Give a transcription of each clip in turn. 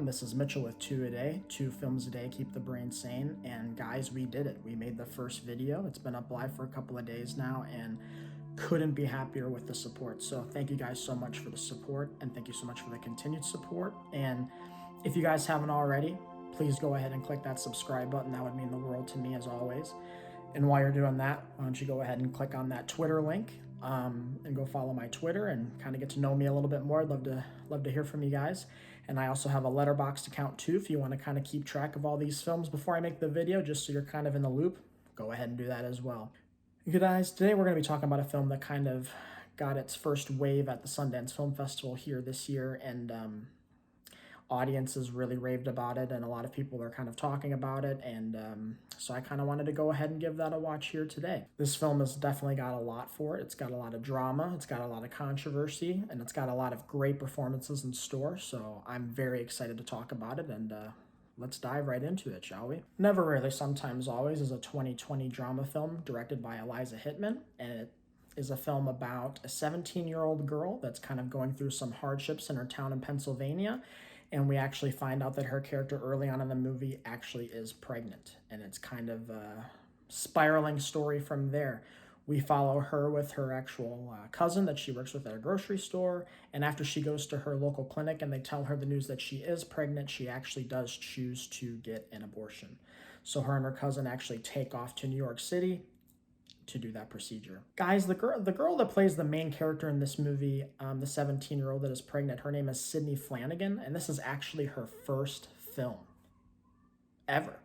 This is Mitchell with Two-A-Day, 2 films a day, keep the brain sane. And guys, we did it. We made the first video. It's been up live for a couple of days now and couldn't be happier with the support. So thank you guys so much for the support, and thank you so much for the continued support. And if you guys haven't already, please go ahead and click that subscribe button. That would mean the world to me, as always. And while you're doing that, why don't you go ahead and click on that Twitter link and go follow my Twitter and kind of get to know me a little bit more. I'd love to hear from you guys. And I also have a Letterboxd account too, if you want to kind of keep track of all these films before I make the video, just so you're kind of in the loop. Go ahead and do that as well. Okay, guys, today we're going to be talking about a film that kind of got its first wave at the Sundance Film Festival here this year, and audiences really raved about it, and a lot of people are kind of talking about it, and so I kind of wanted to go ahead and give that a watch here today. This film has definitely got a lot for it. It's got a lot of drama, it's got a lot of controversy, and it's got a lot of great performances in store, so I'm very excited to talk about it, and let's dive right into it, shall we? Never Rarely, Sometimes Always is a 2020 drama film directed by Eliza Hittman, and it is a film about a 17-year-old girl that's kind of going through some hardships in her town in Pennsylvania, and we actually find out that her character early on in the movie actually is pregnant, and it's kind of a spiraling story from there. We follow her with her actual cousin that she works with at a grocery store, and after she goes to her local clinic and they tell her the news that she is pregnant, she actually does choose to get an abortion. So her and her cousin actually take off to New York City to do that procedure. Guys, the girl that plays the main character in this movie, the 17-year-old that is pregnant, her name is Sydney Flanagan, and this is actually her first film ever.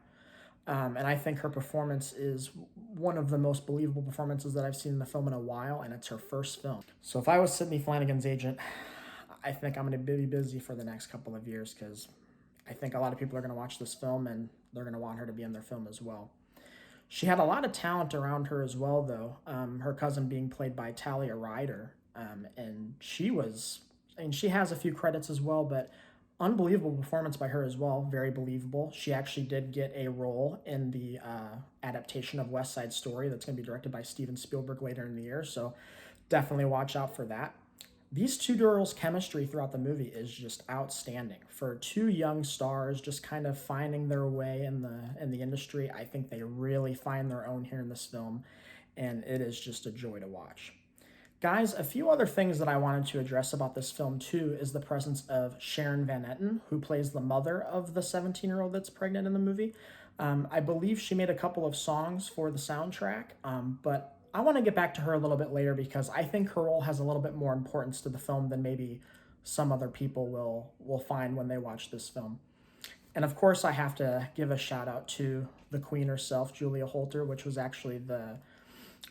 And I think her performance is one of the most believable performances that I've seen in the film in a while, and it's her first film. So if I was Sydney Flanagan's agent, I think I'm going to be busy for the next couple of years, because I think a lot of people are going to watch this film and they're going to want her to be in their film as well. She had a lot of talent around her as well, though, her cousin being played by Talia Ryder, and she has a few credits as well, but unbelievable performance by her as well, very believable. She actually did get a role in the adaptation of West Side Story that's going to be directed by Steven Spielberg later in the year, so definitely watch out for that. These two girls' chemistry throughout the movie is just outstanding. For two young stars just kind of finding their way in the industry, I think they really find their own here in this film, and it is just a joy to watch. Guys, a few other things that I wanted to address about this film too is the presence of Sharon Van Etten, who plays the mother of the 17-year-old that's pregnant in the movie. I believe she made a couple of songs for the soundtrack, but I want to get back to her a little bit later, because I think her role has a little bit more importance to the film than maybe some other people will find when they watch this film. And of course, I have to give a shout out to the queen herself, Julia Holter, which was actually the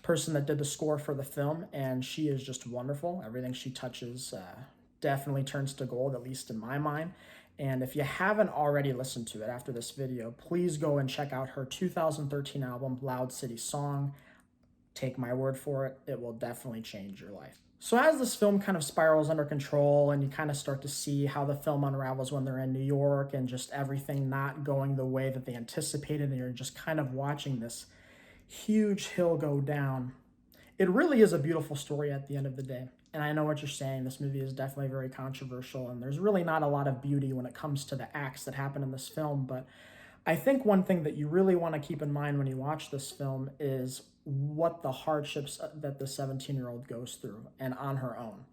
person that did the score for the film, and she is just wonderful. Everything she touches definitely turns to gold, at least in my mind. And if you haven't already listened to it after this video, please go and check out her 2013 album, Loud City Song. Take my word for it, it will definitely change your life. So as this film kind of spirals under control and you kind of start to see how the film unravels when they're in New York and just everything not going the way that they anticipated, and you're just kind of watching this huge hill go down, it really is a beautiful story at the end of the day. And I know what you're saying, this movie is definitely very controversial, and there's really not a lot of beauty when it comes to the acts that happen in this film, but I think one thing that you really want to keep in mind when you watch this film is what the hardships that the 17-year-old goes through, and on her own.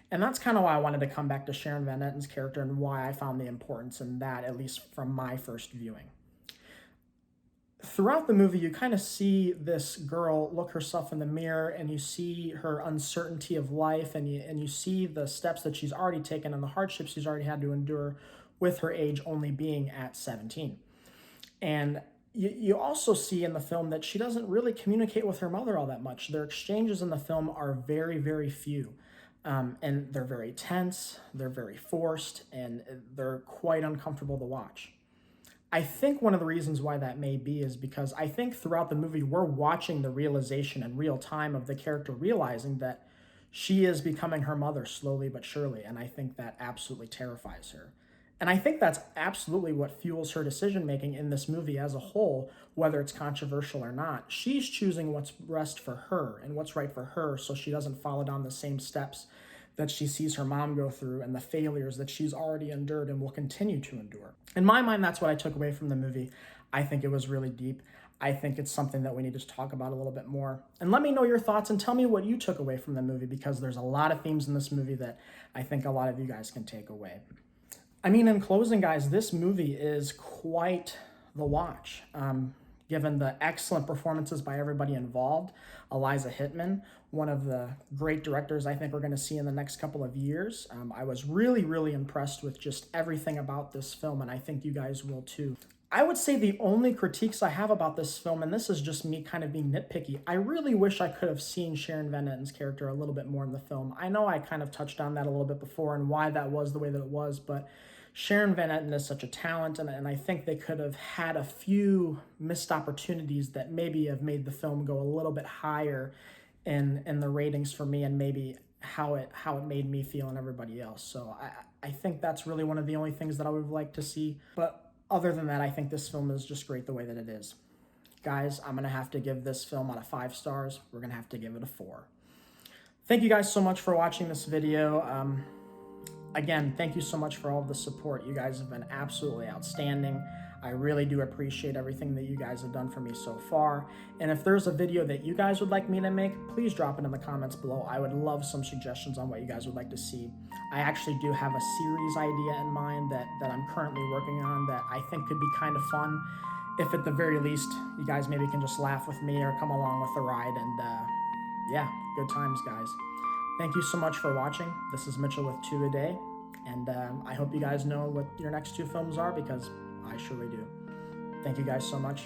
And that's kind of why I wanted to come back to Sharon Van Etten's character and why I found the importance in that, at least from my first viewing. Throughout the movie, you kind of see this girl look herself in the mirror, and you see her uncertainty of life, and you see the steps that she's already taken and the hardships she's already had to endure with her age only being at 17. And you also see in the film that she doesn't really communicate with her mother all that much. Their exchanges in the film are very, very few. And they're very tense, they're very forced, and they're quite uncomfortable to watch. I think one of the reasons why that may be is because I think throughout the movie, we're watching the realization in real time of the character realizing that she is becoming her mother slowly but surely, and I think that absolutely terrifies her. And I think that's absolutely what fuels her decision-making in this movie as a whole, whether it's controversial or not. She's choosing what's best for her and what's right for her, so she doesn't follow down the same steps that she sees her mom go through and the failures that she's already endured and will continue to endure. In my mind, that's what I took away from the movie. I think it was really deep. I think it's something that we need to talk about a little bit more. And let me know your thoughts and tell me what you took away from the movie, because there's a lot of themes in this movie that I think a lot of you guys can take away. I mean, in closing, guys, this movie is quite the watch. Given the excellent performances by everybody involved, Eliza Hittman, one of the great directors I think we're going to see in the next couple of years. I was really, really impressed with just everything about this film, and I think you guys will too. I would say the only critiques I have about this film, and this is just me kind of being nitpicky, I really wish I could have seen Sharon Van Etten's character a little bit more in the film. I know I kind of touched on that a little bit before and why that was the way that it was, but Sharon Van Etten is such a talent, and I think they could have had a few missed opportunities that maybe have made the film go a little bit higher in the ratings for me, and maybe how it made me feel and everybody else. So I think that's really one of the only things that I would like to see. But other than that, I think this film is just great the way that it is. Guys, I'm going to have to give this film out of 5 stars. We're going to have to give it a 4. Thank you guys so much for watching this video. Again, thank you so much for all of the support. You guys have been absolutely outstanding. I really do appreciate everything that you guys have done for me so far. And if there's a video that you guys would like me to make, please drop it in the comments below. I would love some suggestions on what you guys would like to see. I actually do have a series idea in mind that I'm currently working on that I think could be kind of fun. If at the very least, you guys maybe can just laugh with me or come along with the ride. And yeah, good times, guys. Thank you so much for watching. This is Mitchell with Two a Day. And I hope you guys know what your next 2 films are, because I surely do. Thank you guys so much.